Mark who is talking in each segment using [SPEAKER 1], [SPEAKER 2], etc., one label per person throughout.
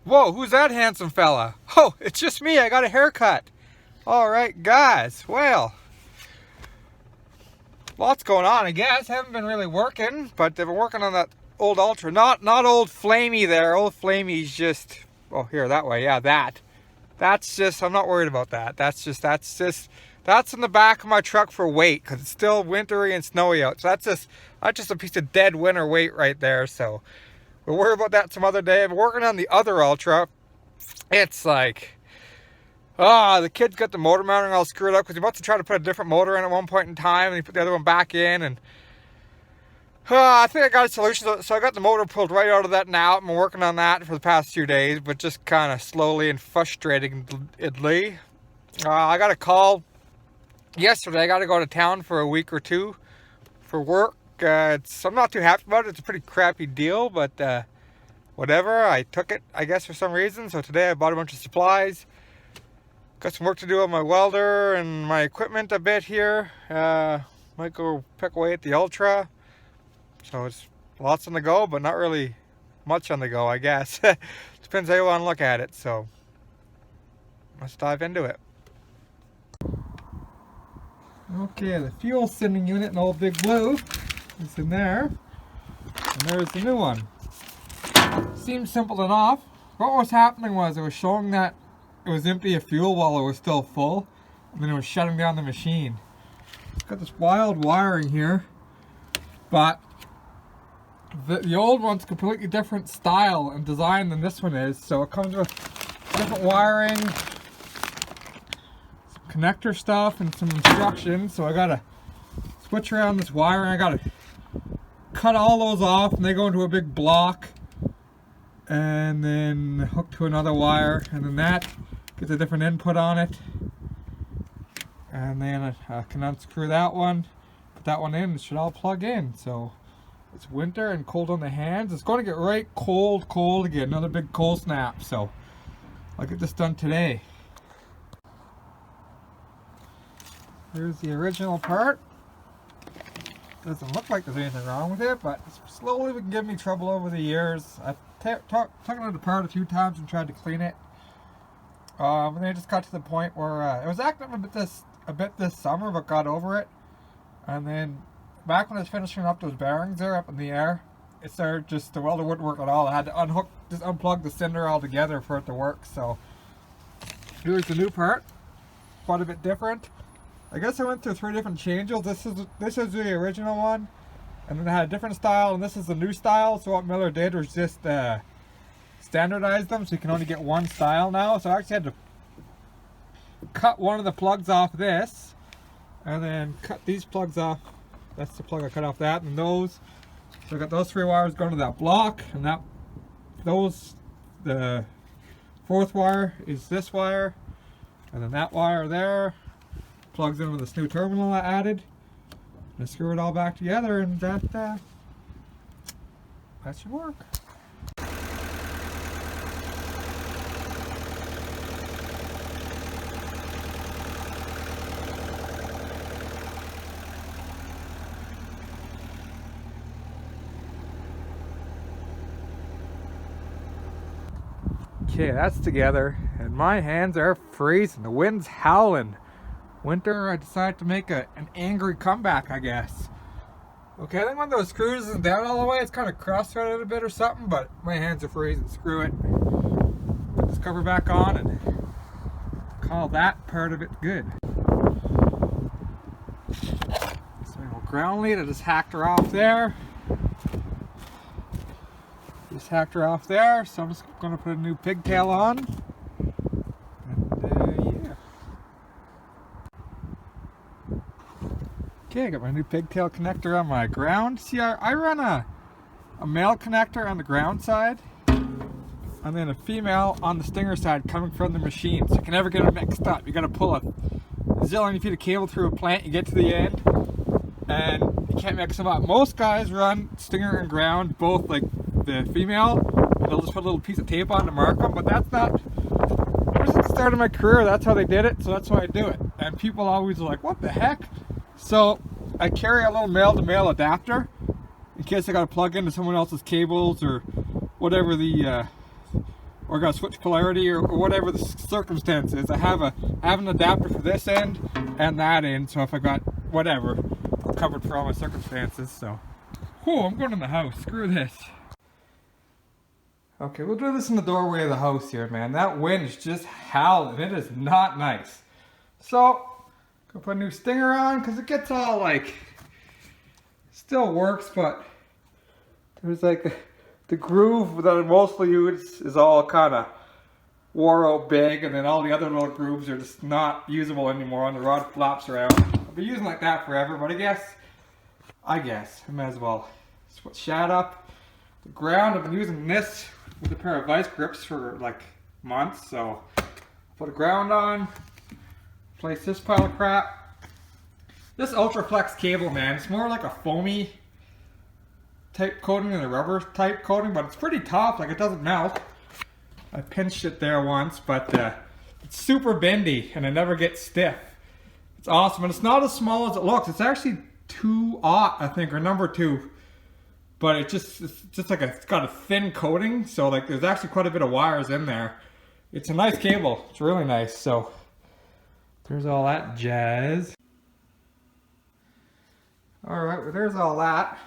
[SPEAKER 1] Whoa, who's that handsome fella? Oh, it's just me. I got a haircut. All right, guys. Well, lots going on, I guess. Haven't been really working, but they've been working on that old Ultra. Not old Flamey there. Old Flamey's just, oh, here, that way. Yeah, that. That's just, I'm not worried about that. That's in the back of my truck for weight, because it's still wintry and snowy out. So that's just a piece of dead winter weight right there. So we'll worry about that some other day. I'm working on the other Ultra. It's like, the kid's got the motor mounting all screwed up because he wants to try to put a different motor in at one point in time, and he put the other one back in, and I think I got a solution. So I got the motor pulled right out of that now. I've been working on that for the past few days, but just kind of slowly and frustratingly. I got a call yesterday. I got to go to town for a week or two for work. I'm not too happy about it. It's a pretty crappy deal, but whatever. I took it, I guess, for some reason. So today I bought a bunch of supplies. Got some work to do on my welder and my equipment a bit here. Might go pick away at the Ultra. So it's lots on the go, but not really much on the go, I guess. Depends how you want to look at it. So let's dive into it. Okay, the fuel sending unit in Old Big Blue is in there. And there's the new one. Seems simple enough. What was happening was it was showing that it was empty of fuel while it was still full, and then it was shutting down the machine. It's got this wild wiring here, but the old one's completely different style and design than this one is. So it comes with different wiring, some connector stuff, and some instructions. So I gotta switch around this wiring. I gotta cut all those off, and they go into a big block, and then hook to another wire, and then that gets a different input on it. And then I can unscrew that one, put that one in. It should all plug in. So it's winter and cold on the hands. It's going to get right cold again. Another big cold snap. So I'll get this done today. Here's the original part. Doesn't look like there's anything wrong with it, but it's slowly been giving me trouble over the years. I've taken it apart a few times and tried to clean it. And then it just got to the point where it was acting a bit this summer, but got over it. And then back when I was finishing up those bearings there up in the air, it started just, the welder wouldn't work at all. I had to unplug the cinder altogether for it to work. So here's the new part, quite a bit different. I guess I went through 3 different changes. This is the original one, and then I had a different style, and this is the new style. So what Miller did was just standardize them, so you can only get one style now. So I actually had to cut one of the plugs off this, and then cut these plugs off. That's the plug I cut off that, and those. So I got those 3 wires going to that block, and the 4th wire is this wire, and then that wire there plugs into this new terminal I added. And I screw it all back together, and that should work. Okay, that's together, and my hands are freezing. The wind's howling. Winter, I decided to make an angry comeback, I guess. Okay, I think one of those screws isn't down all the way. It's kind of cross-threaded a bit or something, but my hands are freezing. Screw it. Put this cover back on and call that part of it good. So we'll ground lead. I just hacked her off there. Just hacked her off there, so I'm just going to put a new pigtail on. And yeah. Okay, I got my new pigtail connector on my ground. See, I run a male connector on the ground side, and then a female on the stinger side coming from the machine, so you can never get them mixed up. You got to pull a zillion feet of cable through a plant, you get to the end, and you can't mix them up. Most guys run stinger and ground both, like the female, and they'll just put a little piece of tape on to mark them, but that's not, ever since the start of my career, that's how they did it, so that's why I do it. And people always are like, what the heck? So I carry a little male-to-male adapter in case I got to plug into someone else's cables or whatever the or got to switch polarity, or whatever the circumstance is. I have an adapter for this end and that end, so if I got whatever, I'm covered for all my circumstances. So, whew, I'm going in the house. Screw this. Okay, we'll do this in the doorway of the house here, man. That wind is just howling. It is not nice. So, go put a new stinger on, because it gets all like, still works, but there's like the groove that I mostly use is all kind of wore out big, and then all the other little grooves are just not usable anymore, and the rod flops around. I've been using like that forever, but I guess I might as well switch that up. The ground, I've been using this with a pair of vice grips for like months, so put a ground on, place this pile of crap. This Ultraflex cable, man, it's more like a foamy type coating than a rubber type coating, but it's pretty tough, like it doesn't melt. I pinched it there once, but it's super bendy and it never gets stiff. It's awesome, and it's not as small as it looks. It's actually 2/0, I think, or number 2. But it's just like it's got a thin coating, so like there's actually quite a bit of wires in there. It's a nice cable. It's really nice. So there's all that jazz. All right, well there's all that.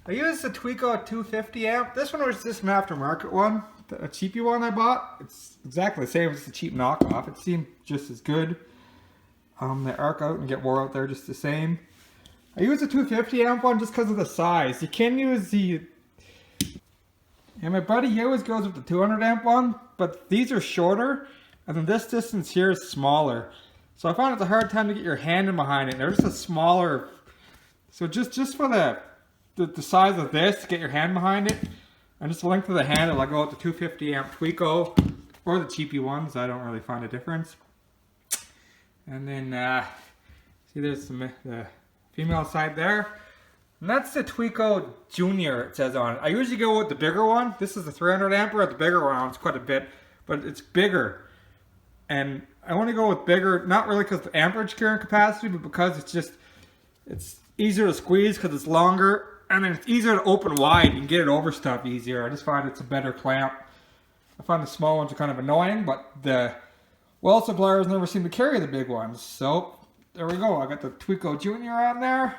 [SPEAKER 1] I used the Tweeko 250 amp. This one was just an aftermarket one, a cheapy one I bought. It's exactly the same as the cheap knockoff. It seemed just as good. They arc out and get wore out there just the same. I use the 250 amp one just because of the size. You can use the... And my buddy, he always goes with the 200 amp one, but these are shorter, and then this distance here is smaller. So I find it's a hard time to get your hand in behind it. They're just a smaller... So just for the size of this, to get your hand behind it, and just the length of the handle, I go with the 250 amp Tweeko, or the cheapy ones. I don't really find a difference. And then, see there's some... female side there, and that's the Tweeko Junior, it says on it. I usually go with the bigger one. This is the 300 ampere. The bigger one, it's quite a bit, but it's bigger, and I want to go with bigger, not really because of the amperage carrying capacity, but because it's easier to squeeze because it's longer, and then it's easier to open wide. You can get it over stuff easier. I just find it's a better clamp. I find the small ones are kind of annoying, but the weld suppliers never seem to carry the big ones, so there we go. I got the Tweeko Junior on there.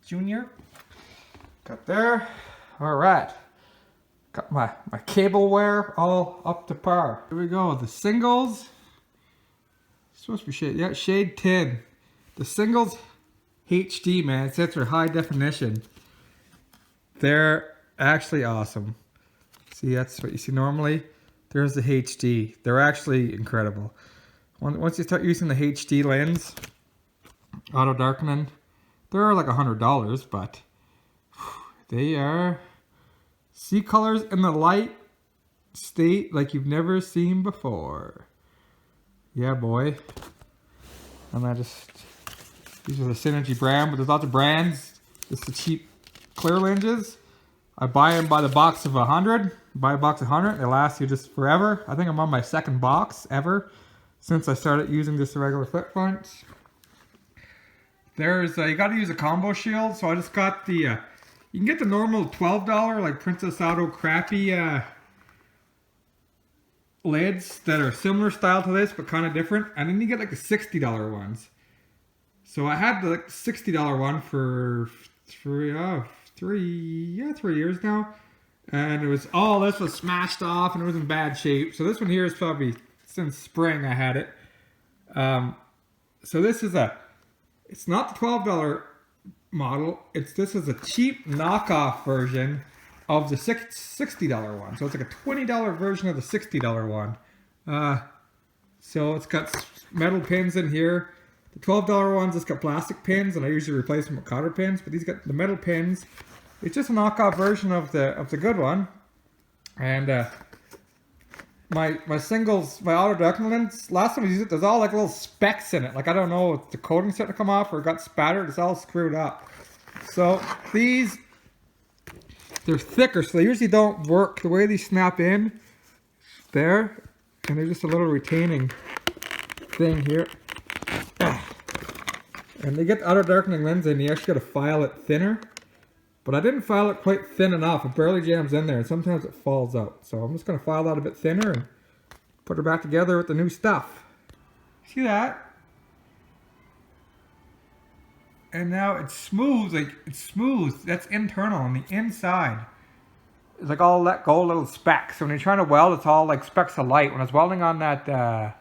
[SPEAKER 1] Junior. Got there. Alright. Got my cable wear all up to par. Here we go. The singles. It's supposed to be shade. Yeah, shade 10. The singles HD, man. It says they're high definition. They're actually awesome. See, that's what you see normally. There's the HD. They're actually incredible. Once you start using the HD lens, auto darkening, they're like $100, but they are see colors in the light state like you've never seen before. Yeah, boy. And these are the Synergy brand, but there's lots of brands. It's the cheap clear lenses. I buy them by the box of 100. Buy a box of 100, they last you just forever. I think I'm on my second box ever since I started using just the regular flip fronts. There's, you gotta use a combo shield, so I just got the, you can get the normal $12, like Princess Auto crappy lids that are similar style to this, but kind of different. And then you get like the $60 ones. So I had the like, $60 one for 3 years now. And it was, all this was smashed off and it was in bad shape. So this one here is probably, since spring I had it. So this is it's not the $12 model. This is a cheap knockoff version of the $60 one. So it's like a $20 version of the $60 one. So it's got metal pins in here. The $12 ones, it's got plastic pins, and I usually replace them with cotter pins. But these got the metal pins. It's just a knockoff version of the good one. And my singles, my auto darkening lens, last time I used it, there's all like little specks in it. Like I don't know if the coating's starting to come off or it got spattered. It's all screwed up. So these, they're thicker, so they usually don't work the way these snap in there, and they're just a little retaining thing here. And they get the auto darkening lens in, you actually got to file it thinner. But I didn't file it quite thin enough. It barely jams in there, and sometimes it falls out. So I'm just going to file that a bit thinner and put her back together with the new stuff. See that? And now it's smooth, like it's smooth. That's internal on the inside. It's like all let go little specks. So when you're trying to weld, it's all like specks of light. When I was welding on that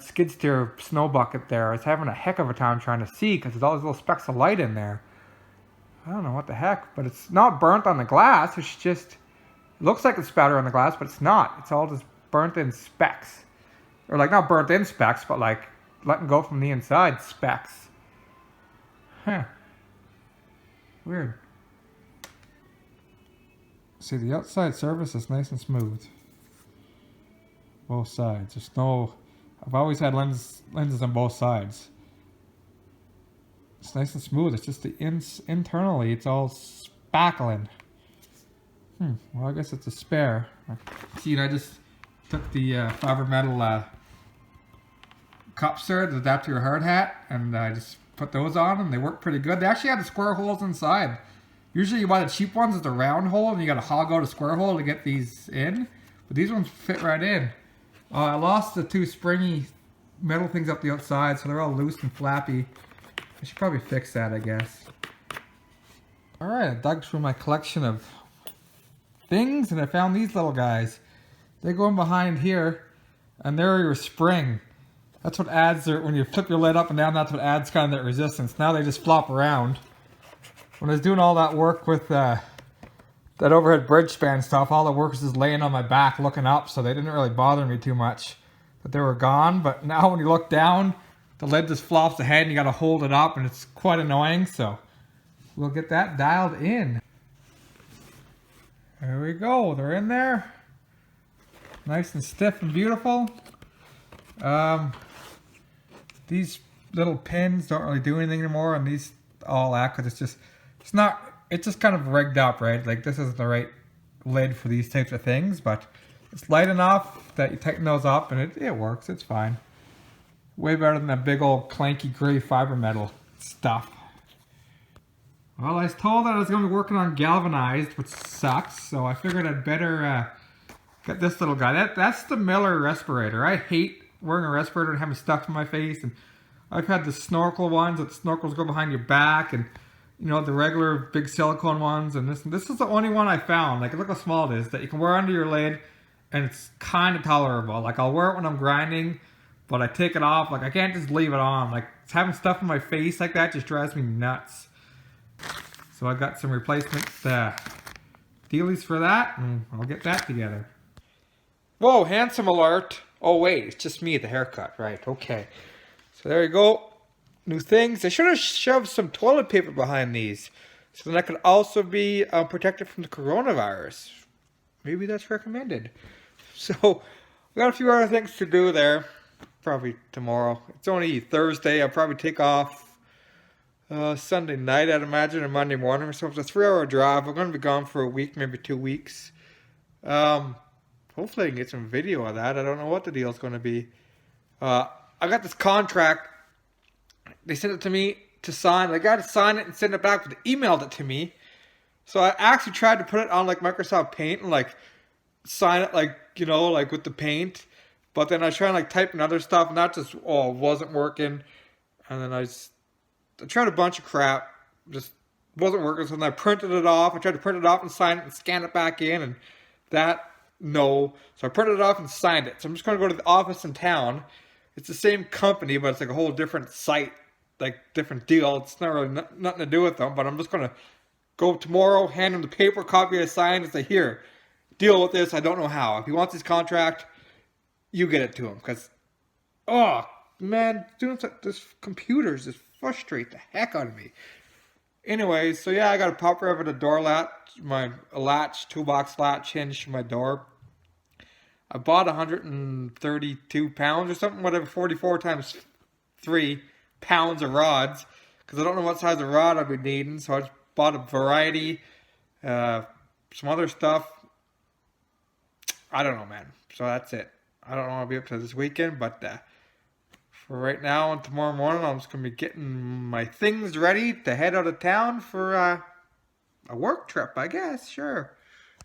[SPEAKER 1] skid steer snow bucket there, I was having a heck of a time trying to see because there's all these little specks of light in there. I don't know what the heck, but it's not burnt on the glass. It's just, it looks like it's spatter on the glass, but it's not. It's all just burnt in specks. Or like not burnt in specks, but like letting go from the inside specks. Huh. Weird. See, the outside surface is nice and smooth. Both sides. There's no... I've always had lenses on both sides. It's nice and smooth. It's just the internally, it's all spackling. Well, I guess it's a spare. See, I just took the fiber metal cups there to adapt to your hard hat, and I just put those on, and they work pretty good. They actually have the square holes inside. Usually you buy the cheap ones with the round hole, and you got to hog out a square hole to get these in. But these ones fit right in. I lost the two springy metal things up the outside, so they're all loose and flappy. I should probably fix that, I guess. Alright, I dug through my collection of things, and I found these little guys. They go in behind here, and they're your spring. That's what adds their, when you flip your lid up and down, that's what adds kind of that resistance. Now they just flop around. When I was doing all that work with that overhead bridge span stuff, all the work was just laying on my back looking up, so they didn't really bother me too much that they were gone. But now when you look down, the lid just flops ahead and you got to hold it up, and it's quite annoying, so we'll get that dialed in. There we go, they're in there. Nice and stiff and beautiful. These little pins don't really do anything anymore, and these all act, because it's just kind of rigged up, right? Like this isn't the right lid for these types of things, but it's light enough that you tighten those up and it works, it's fine. Way better than that big old clanky gray fiber metal stuff. Well, I was told that I was going to be working on galvanized, which sucks, so I figured I'd better get this little guy. That's the Miller respirator. I hate wearing a respirator and having stuff in my face, and I've had the snorkel ones that the snorkels go behind your back, and you know, the regular big silicone ones, and this is the only one I found. Like, look how small it is, that you can wear under your lid, and it's kind of tolerable. Like, I'll wear it when I'm grinding, but I take it off. Like, I can't just leave it on. Like, having stuff in my face like that just drives me nuts. So I got some replacement dealies for that, and I'll get that together. Whoa, handsome alert. Oh wait, it's just me at the haircut, right? Okay. So there you go. New things. I should have shoved some toilet paper behind these, so then I could also be protected from the coronavirus. Maybe that's recommended. So we got a few other things to do there. Probably tomorrow. It's only Thursday. I'll probably take off Sunday night, I'd imagine, or Monday morning. So it's a 3-hour drive. I'm going to be gone for a week, maybe 2 weeks. Hopefully I can get some video of that. I don't know what the deal is going to be. I got this contract. They sent it to me to sign. I got to sign it and send it back, but they emailed it to me. So I actually tried to put it on like Microsoft Paint and like sign it like, you know, like with the paint. But then I was trying to like type in other stuff, and that just wasn't working. And then I tried a bunch of crap, just wasn't working. So then I printed it off. I tried to print it off and sign it and scan it back in, and that, no. So I printed it off and signed it. So I'm just going to go to the office in town. It's the same company, but it's like a whole different site, like different deal. It's not really nothing to do with them, but I'm just going to go tomorrow, hand him the paper copy I signed, and say, here, deal with this. I don't know how. If he wants his contract, you get it to him. Because, oh, man, doing this computers just frustrate the heck out of me. Anyways, so yeah, I got to pop over the door latch, my latch, toolbox latch hinge for my door. I bought 132 pounds or something, whatever, 44 times 3 pounds of rods, because I don't know what size of rod I'll be needing, so I just bought a variety, some other stuff. I don't know, man. So that's it. I don't know what I'll be up to this weekend, but for right now and tomorrow morning, I'm just going to be getting my things ready to head out of town for A work trip, I guess, sure.